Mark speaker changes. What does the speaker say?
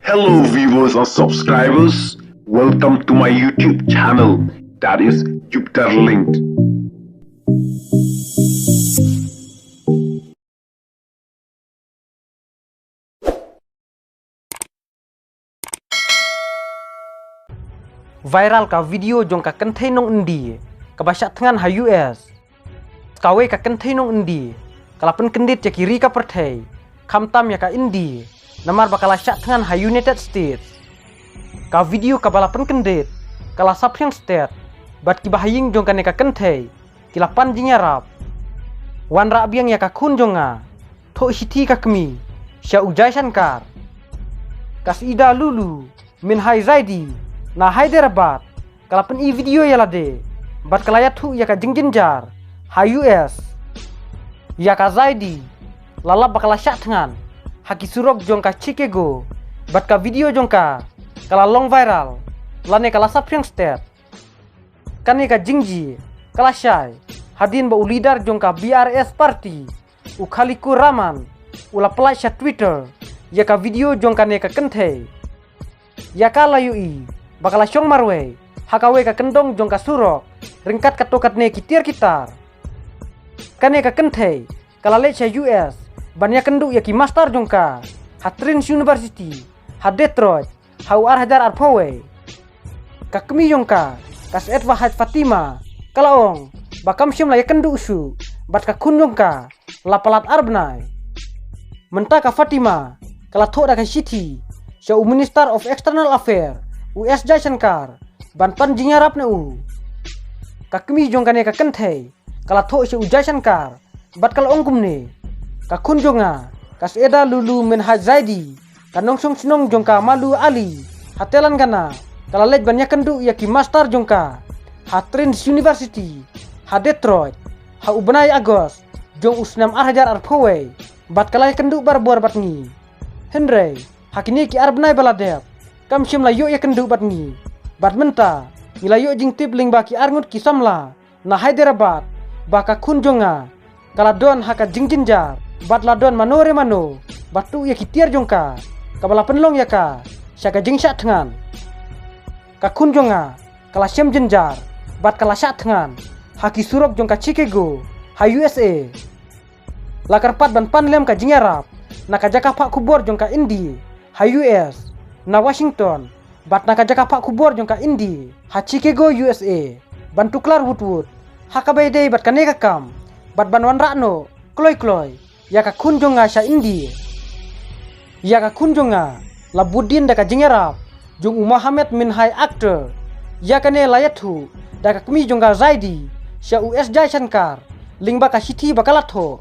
Speaker 1: Hello viewers and subscribers, welcome to my YouTube channel, that is Jupiter Linked.
Speaker 2: Viral ka video jong ka kenthei nong endi ka basyak tengan ha US kawe ka kenthei nong endi kalapen kendit ya kiri ka perthei khamtam ya ka Indi namar bakala syak tengan ha United States ka video ka balapen kendit kala saphyang state bat ki bahaying jong ka ne ka kenthei kilapan jinyarap wan ra biang ya ka khun jonga tho hiti ka kemi sya ujai shankar kasida lulu min hai zaidi na Hyderabad kalapen i video ya lade bat kalayat hu ya ka jingjinjar ha US ya ka Zaidi lalap bakala syak tengan haki surok jong ka Chicago bat ka video jong ka kala long viral lane kala saphyang state kane ka jingji kala syai hadin ba ulidar jong ka BRS party u khaliku raman ula pelai sya Twitter ya ka video jong kane ka kenthei ya ka layui bakala syong marwe hakawe ka kendong jong ka surok ringkat katokat ne kitir kitar kane ka kenthei kala le cha US banyak kenduk ya ki master jong ka Hatrins University ha Detroit ha UR Hajar Arpawe ka kemi jong ka kas etwa haj Fatima kala ong bakam syam la ya kenduk su bat ka kun jong ka lapalat arbnai menta ka Fatima kala tho da ka city sya Minister of External Affairs US Jai Shankar ban pan jinyarap na ka kemi jong kane ka kenthei kala tho se Ujai Shankar bat kala ongkum ne ka khun jonga kas eda lulu min haj zaidi ka nongsong sinong jong ka malu ali hatelan gana kala lej banyak kendu ya ki master jong ka Hatrins University ha Detroit ha ubnai agos jong usnam arhajar arpawe bat kala kendu barbor bat ngi henry hakini ki arbnai baladep kam syam la yo ya kendu bat ngi bat menta nila yo jing tip ling baki arngut ki samla na Hyderabad baka kun jonga kala don haka jingjinjar bat la don manore mano batu ya kitiar jongka kabala penlong ya ka syaka jing syak tengan ka kun jonga kala syam jenjar bat kala syak tengan haki surok jongka Chicago ha USA lakar pat ban pan lem ka jingarap na ka jaka pak kubor jongka Indi ha US na Washington bat na ka jaka pak kubor jongka Indi ha Chicago USA ban tuklar woodwood haka baydei bat kane ka kam bat ban wan rakno kloy ya ka kun jonga sya Indi ya ka kun jonga la budin da ka jingerap jong Muhammad min hai actor ya kane layathu da ka kemi jongga Zaidi sya US Jai Shankar ling ba ka city bakalatho